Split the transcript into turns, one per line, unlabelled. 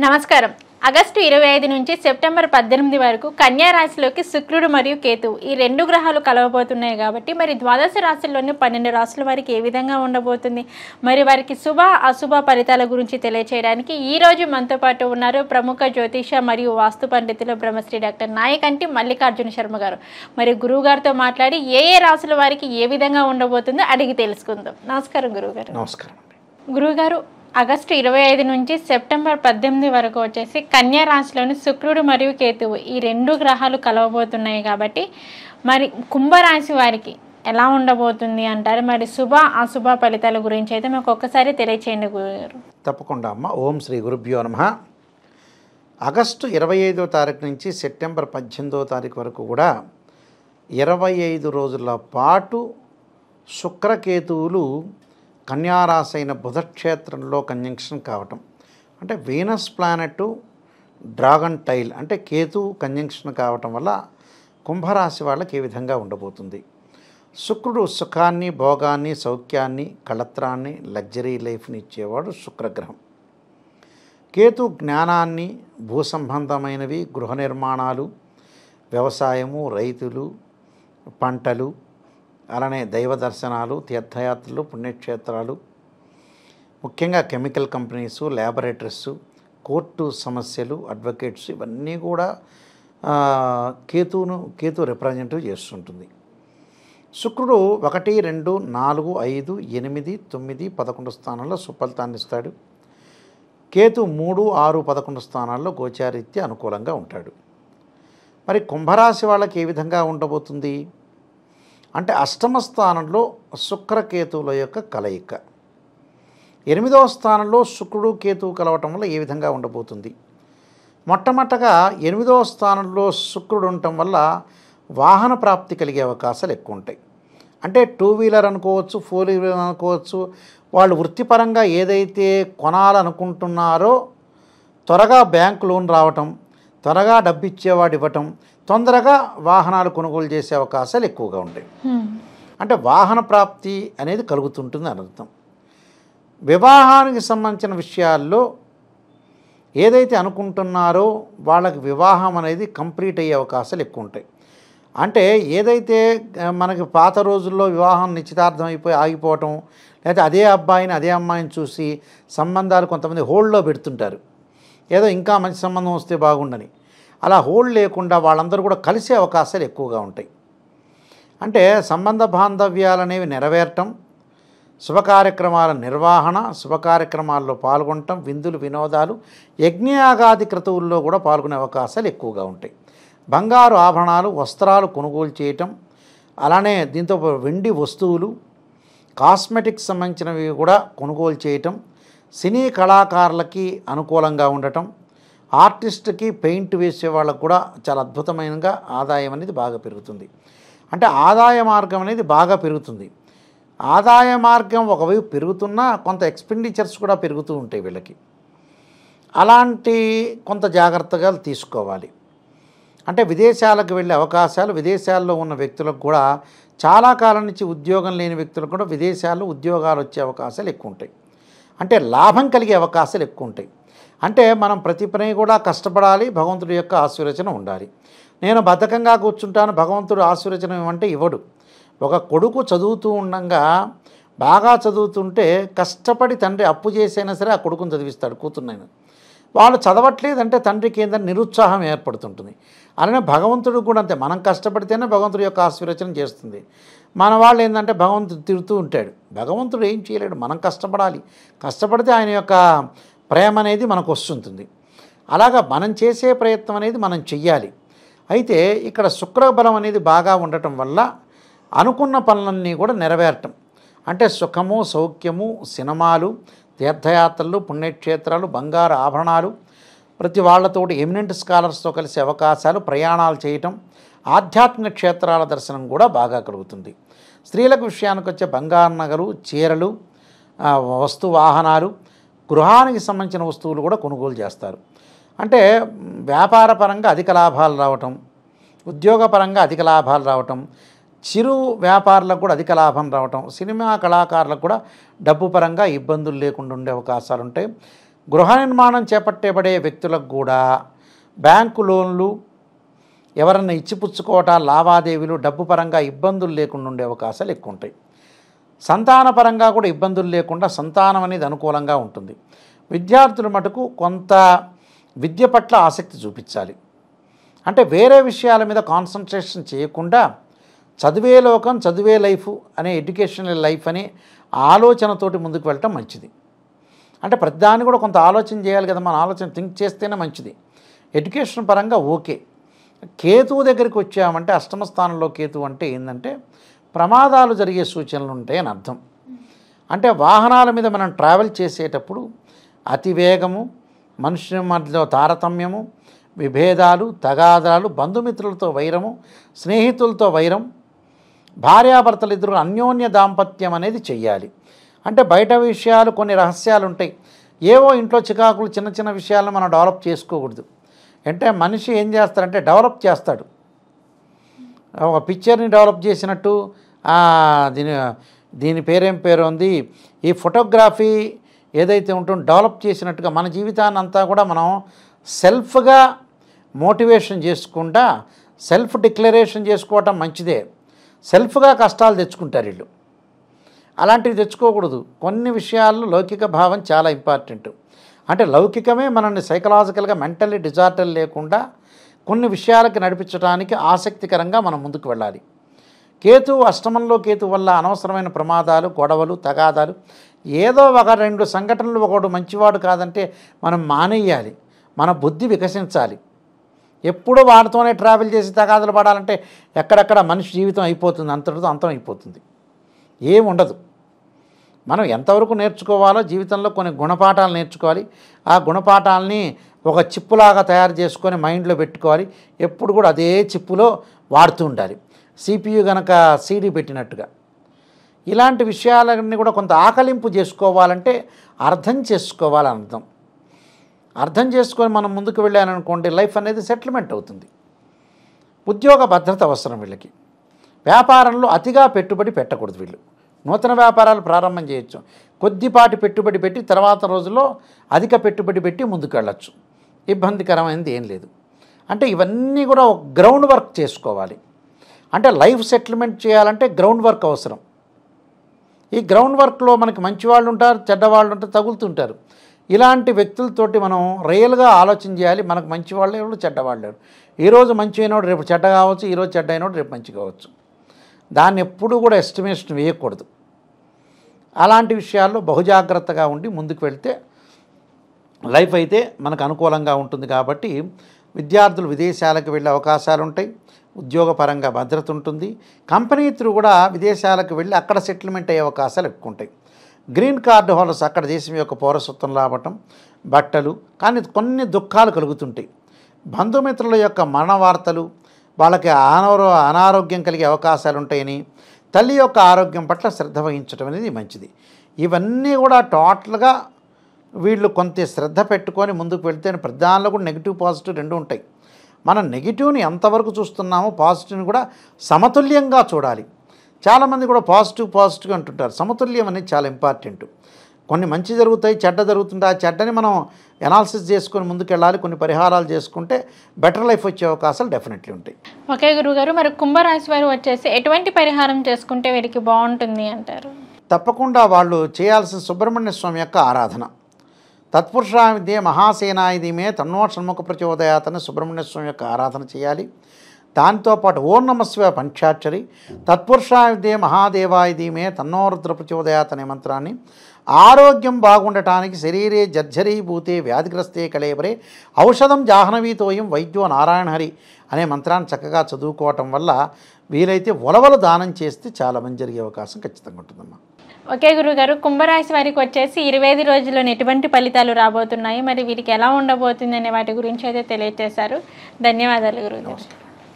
నమస్కారం. ఆగస్టు 25 నుంచి సెప్టెంబర్ 18 వరకు కన్యా రాశిలోకి శుక్రుడు మరియు కేతువు ఈ రెండు గ్రహాలు కలవబోతున్నాయి కాబట్టి మరి ద్వాదశ రాశుల్లోని 12 రాశుల వారికి ఏ విధంగా ఉండబోతుంది, మరి వారికి శుభ అశుభ ఫలితాల గురించి తెలియచేయడానికి ఈ రోజు మనతో పాటు ఉన్నారు ప్రముఖ జ్యోతిష మరియు వాస్తు పండితులు బ్రహ్మశ్రీ డాక్టర్ నాయకంటి మల్లికార్జున శర్మ గారు. మరి గురువు గారితో మాట్లాడి ఏ రాశుల వారికి ఏ విధంగా ఉండబోతుందో అడిగి తెలుసుకుందాం. నమస్కారం గురువుగారు.
నమస్కారం.
గురువుగారు, ఆగస్టు 25 నుంచి సెప్టెంబర్ 18 వరకు వచ్చేసి కన్యా రాశిలోని శుక్రుడు మరియు కేతువు ఈ రెండు గ్రహాలు కలవబోతున్నాయి కాబట్టి మరి కుంభరాశి వారికి ఎలా ఉండబోతుంది అంటారు? మరి శుభ అశుభ ఫలితాల గురించి అయితే మాకు ఒక్కసారి తెలియచేయండి గురుగారు.
తప్పకుండా అమ్మ. ఓం శ్రీ గురుభ్యో నమః. ఆగస్టు 25వ తారీఖు నుంచి సెప్టెంబర్ 18వ తారీఖు వరకు కూడా 25 రోజుల పాటు శుక్రకేతువులు కన్యారాశి అయిన బుధక్షేత్రంలో కంజంక్షన్ కావటం అంటే వీనస్ ప్లానెట్ డ్రాగన్ టైల్ అంటే కేతు కంజంక్షన్ కావటం వల్ల కుంభరాశి వాళ్ళకి ఏ విధంగా ఉండబోతుంది. శుక్రుడు సుఖాన్ని, భోగాన్ని, సౌఖ్యాన్ని, కళత్రాన్ని, లగ్జరీ లైఫ్ని ఇచ్చేవాడు శుక్రగ్రహం. కేతు జ్ఞానాన్ని, భూ సంబంధమైనవి, గృహ నిర్మాణాలు, వ్యవసాయము, రైతులు, పంటలు, అలానే దైవ దర్శనాలు, తీర్థయాత్రలు, పుణ్యక్షేత్రాలు, ముఖ్యంగా కెమికల్ కంపెనీసు, ల్యాబొరేటరీస్, కోర్టు సమస్యలు, అడ్వకేట్స్ ఇవన్నీ కూడా కేతు రిప్రజెంటివ్ చేస్తుంటుంది. శుక్రుడు 1, 2, 4, 5, 8, 9, 11 స్థానాల్లో సుఫలితాన్ని ఇస్తాడు. కేతు 3, 6, 11 స్థానాల్లో గోచారీత్యా అనుకూలంగా ఉంటాడు. మరి కుంభరాశి వాళ్ళకి ఏ విధంగా ఉండబోతుంది అంటే అష్టమ స్థానంలో శుక్రకేతువుల యొక్క కలయిక, 8వ స్థానంలో శుక్రుడు కేతువు కలవటం వల్ల ఏ విధంగా ఉండబోతుంది. మొట్టమొదటగా 8వ స్థానంలో శుక్రుడు ఉండటం వల్ల వాహన ప్రాప్తి కలిగే అవకాశాలు ఎక్కువ ఉంటాయి. అంటే 2 వీలర్ అనుకోవచ్చు, 4 వీలర్ అనుకోవచ్చు. వాళ్ళు వృత్తిపరంగా ఏదైతే కొనాలనుకుంటున్నారో త్వరగా బ్యాంక్ లోన్ రావటం, త్వరగా డబ్బు ఇచ్చేవాడు ఇవ్వటం, తొందరగా వాహనాలు కొనుగోలు చేసే అవకాశాలు ఎక్కువగా ఉంటాయి. అంటే వాహన ప్రాప్తి అనేది కలుగుతుంటుంది అని అర్థం. వివాహానికి సంబంధించిన విషయాల్లో ఏదైతే అనుకుంటున్నారో వాళ్ళకి వివాహం అనేది కంప్లీట్ అయ్యే అవకాశాలు ఎక్కువ ఉంటాయి. అంటే ఏదైతే మనకి పాత రోజుల్లో వివాహం నిశ్చితార్థం అయిపోయి ఆగిపోవటం, లేకపోతే అదే అబ్బాయిని అదే అమ్మాయిని చూసి సంబంధాలు కొంతమంది హోల్డ్లో పెడుతుంటారు, ఏదో ఇంకా మంచి సంబంధం వస్తే బాగుండని. అలా హోల్డ్ లేకుండా వాళ్ళందరూ కూడా కలిసే అవకాశాలు ఎక్కువగా ఉంటాయి. అంటే సంబంధ బాంధవ్యాలు అనేవి నెరవేరటం, శుభకార్యక్రమాల నిర్వహణ, శుభకార్యక్రమాల్లో పాల్గొనటం, విందులు, వినోదాలు, యజ్ఞయాగాది క్రతువుల్లో కూడా పాల్గొనే అవకాశాలు ఎక్కువగా ఉంటాయి. బంగారు ఆభరణాలు, వస్త్రాలు కొనుగోలు చేయటం, అలానే దీంతో వెండి వస్తువులు, కాస్మెటిక్స్ సంబంధించినవి కూడా కొనుగోలు చేయటం, సినీ కళాకారులకి అనుకూలంగా ఉండటం, ఆర్టిస్ట్కి పెయింట్ వేసే వాళ్ళకు కూడా చాలా అద్భుతమైనగా ఆదాయం అనేది బాగా పెరుగుతుంది. అంటే ఆదాయ మార్గం అనేది బాగా పెరుగుతుంది. ఆదాయ మార్గం ఒకవైపు పెరుగుతున్నా కొంత ఎక్స్పెండిచర్స్ కూడా పెరుగుతూ ఉంటాయి వీళ్ళకి. అలాంటి కొంత జాగ్రత్తగా తీసుకోవాలి. అంటే విదేశాలకు వెళ్ళే అవకాశాలు, విదేశాల్లో ఉన్న వ్యక్తులకు కూడా చాలా కాలం నుంచి ఉద్యోగం లేని వ్యక్తులకు కూడా విదేశాల్లో ఉద్యోగాలు వచ్చే అవకాశాలు ఎక్కువ ఉంటాయి. అంటే లాభం కలిగే అవకాశాలు ఎక్కువ ఉంటాయి. అంటే మనం ప్రతి పని కూడా కష్టపడాలి, భగవంతుడి యొక్క ఆశీర్వచనం ఉండాలి. నేను బద్ధకంగా కూర్చుంటాను, భగవంతుడు ఆశీర్వచనం ఏమంటే ఇవ్వడు. ఒక కొడుకు చదువుతూ ఉండగా బాగా చదువుతుంటే కష్టపడి తండ్రి అప్పు చేసైనా సరే ఆ కొడుకుని చదివిస్తాడు కూతుర్నైనా. వాళ్ళు చదవట్లేదంటే తండ్రికి ఏంటంటే నిరుత్సాహం ఏర్పడుతుంటుంది. అలానే భగవంతుడు కూడా అంతే, మనం కష్టపడితేనే భగవంతుడి యొక్క ఆశీర్వచనం చేస్తుంది. మన వాళ్ళు ఏంటంటే భగవంతుడు తిడుతూ ఉంటాడు. భగవంతుడు ఏం చేయలేడు, మనం కష్టపడాలి. కష్టపడితే ఆయన యొక్క ప్రేమ అనేది మనకు వస్తుంటుంది. అలాగా మనం చేసే ప్రయత్నం అనేది మనం చెయ్యాలి. అయితే ఇక్కడ శుక్రబలం అనేది బాగా ఉండటం వల్ల అనుకున్న పనులన్నీ కూడా నెరవేరటం, అంటే సుఖము, సౌఖ్యము, సినిమాలు, తీర్థయాత్రలు, పుణ్యక్షేత్రాలు, బంగారు ఆభరణాలు, ప్రతి వాళ్ళతోటి ఎమినెంట్ స్కాలర్స్తో కలిసే అవకాశాలు, ప్రయాణాలు చేయటం, ఆధ్యాత్మిక క్షేత్రాల దర్శనం కూడా బాగా కలుగుతుంది. స్త్రీలకు విషయానికి వచ్చే బంగారు నగలు, చీరలు, వస్తు వాహనాలు, గృహానికి సంబంధించిన వస్తువులు కూడా కొనుగోలు చేస్తారు. అంటే వ్యాపారపరంగా అధిక లాభాలు రావటం, ఉద్యోగపరంగా అధిక లాభాలు రావటం, చిరు వ్యాపారులకు కూడా అధిక లాభం రావటం, సినిమా కళాకారులకు కూడా డబ్బు పరంగా ఇబ్బందులు లేకుండా ఉండే అవకాశాలు ఉంటాయి. గృహ నిర్మాణం చేపట్టబడే వ్యక్తులకు కూడా బ్యాంకు లోన్లు ఎవరన్నా ఇచ్చిపుచ్చుకోవటాలు లావాదేవీలు డబ్బు పరంగా ఇబ్బందులు లేకుండా ఉండే అవకాశాలు ఎక్కువ ఉంటాయి. సంతానపరంగా కూడా ఇబ్బందులు లేకుండా సంతానం అనేది అనుకూలంగా ఉంటుంది. విద్యార్థుల మటుకు కొంత విద్య పట్ల ఆసక్తి చూపించాలి. అంటే వేరే విషయాల మీద కాన్సన్ట్రేషన్ చేయకుండా చదివే లోకం చదివే లైఫ్ అనే ఎడ్యుకేషనల్ లైఫ్ అనే ఆలోచనతోటి ముందుకు వెళ్ళటం మంచిది. అంటే ప్రతిదాన్ని కూడా కొంత ఆలోచన చేయాలి కదా, మన ఆలోచన థింక్ చేస్తేనే మంచిది. ఎడ్యుకేషన్ పరంగా ఓకే. కేతువు దగ్గరికి వచ్చామంటే అష్టమ స్థానంలో కేతువు అంటే ఏంటంటే ప్రమాదాలు జరిగే సూచనలు ఉంటాయని అర్థం. అంటే వాహనాల మీద మనం ట్రావెల్ చేసేటప్పుడు అతివేగము, మనుషుల మధ్యలో తారతమ్యము, విభేదాలు, తగాదాలు, బంధుమిత్రులతో వైరము, స్నేహితులతో వైరం, భార్యాభర్తలు ఇద్దరు అన్యోన్య దాంపత్యం అనేది చెయ్యాలి. అంటే బయట విషయాలు కొన్ని రహస్యాలు ఉంటాయి. ఏవో ఇంట్లో చికాకులు చిన్న చిన్న విషయాలను మనం డెవలప్ చేసుకోకూడదు. అంటే మనిషి ఏం చేస్తారంటే డెవలప్ చేస్తాడు. ఒక పిక్చర్ని డెవలప్ చేసినట్టు దీని పేరేం పేరు ఉంది, ఈ ఫోటోగ్రఫీ ఏదైతే ఉంటుందో డెవలప్ చేసినట్టుగా మన జీవితాన్ని అంతా కూడా మనం సెల్ఫ్గా మోటివేషన్ చేసుకుంటా సెల్ఫ్ డిక్లరేషన్ చేసుకోవటం మంచిదే. సెల్ఫ్గా కష్టాలు తెచ్చుకుంటారు వీళ్ళు. అలాంటివి తెచ్చుకోకూడదు. కొన్ని విషయాల్లో లౌకిక భావం చాలా ఇంపార్టెంట్. అంటే లౌకికమే మనల్ని సైకలాజికల్గా మెంటల్లీ డిజార్డర్ లేకుండా కొన్ని విషయాలకి నడిపించడానికి ఆసక్తికరంగా మనం ముందుకు వెళ్ళాలి. కేతు అష్టమంలో కేతు వల్ల అనవసరమైన ప్రమాదాలు, గొడవలు, తగాదాలు, ఏదో ఒక రెండు సంఘటనలు ఒకడు మంచివాడు కాదంటే మనం మానేయాలి. మన బుద్ధి వికసించాలి. ఎప్పుడూ వాడితోనే ట్రావెల్ చేసి తగాదాలు పడాలంటే ఎక్కడెక్కడ మనిషి జీవితం అయిపోతుంది, అంతటితో అంతం అయిపోతుంది, ఏముండదు. మనం ఎంతవరకు నేర్చుకోవాలో జీవితంలో కొన్ని గుణపాఠాలు నేర్చుకోవాలి. ఆ గుణపాఠాలని ఒక చిప్పులాగా తయారు చేసుకొని మైండ్లో పెట్టుకోవాలి. ఎప్పుడు కూడా అదే చిప్పులో వాడుతూ ఉండాలి. సిపియు కనుక సీడీ పెట్టినట్టుగా. ఇలాంటి విషయాలన్నీ కూడా కొంత ఆకలింపు చేసుకోవాలంటే అర్థం చేసుకోవాలని అర్థం. అర్థం చేసుకొని మనం ముందుకు వెళ్ళాననుకోండి లైఫ్ అనేది సెటిల్మెంట్ అవుతుంది. ఉద్యోగ భద్రత అవసరం వీళ్ళకి. వ్యాపారంలో అతిగా పెట్టుబడి పెట్టకూడదు. వీళ్ళు నూతన వ్యాపారాలు ప్రారంభం చేయొచ్చు. కొద్దిపాటి పెట్టుబడి పెట్టి తర్వాత రోజుల్లో అధిక పెట్టుబడి పెట్టి ముందుకు వెళ్ళచ్చు. ఇబ్బందికరమైనది ఏం లేదు. అంటే ఇవన్నీ కూడా ఒక గ్రౌండ్ వర్క్ చేసుకోవాలి. అంటే లైఫ్ సెటిల్మెంట్ చేయాలంటే గ్రౌండ్ వర్క్ అవసరం. ఈ గ్రౌండ్ వర్క్లో మనకి మంచి వాళ్ళు ఉంటారు, చెడ్డవాళ్ళు ఉంటారు, తగులుతుంటారు. ఇలాంటి వ్యక్తులతోటి మనం రియల్గా ఆలోచన చేయాలి. మనకు మంచి వాళ్ళు ఎవరు, చెడ్డవాళ్ళు ఎవరు. ఈరోజు మంచి అయినోడు రేపు చెడ్డ కావచ్చు, ఈరోజు చెడ్డ అయినోడు రేపు మంచి కావచ్చు. దాన్ని ఎప్పుడూ కూడా ఎస్టిమేషన్ వేయకూడదు. అలాంటి విషయాల్లో బహుజాగ్రత్తగా ఉండి ముందుకు వెళ్తే లైఫ్ అయితే మనకు అనుకూలంగా ఉంటుంది. కాబట్టి విద్యార్థులు విదేశాలకు వెళ్ళే అవకాశాలు ఉంటాయి. ఉద్యోగపరంగా భద్రత ఉంటుంది. కంపెనీ త్రూ కూడా విదేశాలకు వెళ్ళి అక్కడ సెటిల్మెంట్ అయ్యే అవకాశాలు ఎక్కువ ఉంటాయి. గ్రీన్ కార్డు హోల్డర్స్ అక్కడ దేశం యొక్క పౌరసత్వం రావటం, బట్టలు, కానీ కొన్ని దుఃఖాలు కలుగుతుంటాయి. బంధుమిత్రుల యొక్క మరణ వార్తలు, వాళ్ళకి అనారోగ్యం కలిగే అవకాశాలు ఉంటాయని, తల్లి యొక్క ఆరోగ్యం పట్ల శ్రద్ధ వహించడం అనేది మంచిది. ఇవన్నీ కూడా టోటల్గా వీళ్ళు కొంత శ్రద్ధ పెట్టుకొని ముందుకు వెళ్తే ప్రధానంలో కూడా నెగిటివ్ పాజిటివ్ రెండు ఉంటాయి. మనం నెగిటివ్ని ఎంతవరకు చూస్తున్నామో పాజిటివ్ని కూడా సమతుల్యంగా చూడాలి. చాలామంది కూడా పాజిటివ్ అంటుంటారు. సమతుల్యం అనేది చాలా ఇంపార్టెంట్. కొన్ని మంచి జరుగుతాయి, చెడ్డ జరుగుతుంది. ఆ చెడ్డని మనం ఎనాలిసిస్ చేసుకొని ముందుకెళ్ళాలి. కొన్ని పరిహారాలు చేసుకుంటే బెటర్ లైఫ్ వచ్చే అవకాశాలు డెఫినెట్లీ ఉంటాయి.
ఓకే గురుగారు, మరి కుంభరాశి వారు వచ్చేసి ఎటువంటి పరిహారం చేసుకుంటే వీరికి బాగుంటుంది అంటారు?
తప్పకుండా వాళ్ళు చేయాల్సిన సుబ్రహ్మణ్య స్వామి యొక్క ఆరాధన. తత్పురుషా విద్యే మహాసేనాయుధిమే తన్నో షణ్ముఖ ప్రచోదయాతని సుబ్రహ్మణ్య స్వామి యొక్క ఆరాధన చేయాలి. దాంతోపాటు ఓం నమఃశివాయ పంచాక్షరి, తత్పురుషా విద్యే మహాదేవాయుధిమే తన్నో రుద్ర ప్రచోదయాత్ అనే మంత్రాన్ని ఆరోగ్యం బాగుండటానికి శరీరే జర్జరీభూతే వ్యాధిగ్రస్తే కళేబరే ఔషధం జాహ్నవీతోయం వైద్యో నారాయణ హరి అనే మంత్రాన్ని చక్కగా చదువుకోవటం వల్ల వీలైతే ఉలవలు దానం చేస్తే చాలా మంచి జరిగే అవకాశం ఖచ్చితంగా ఉంటుందమ్మా.
ఓకే గురుగారు, కుంభరాశి వారికి వచ్చేసి 25 రోజుల్లో ఎటువంటి ఫలితాలు రాబోతున్నాయి, మరి వీరికి ఎలా ఉండబోతుంది అనే వాటి గురించి అయితే తెలియజేశారు. ధన్యవాదాలు గురుగారు.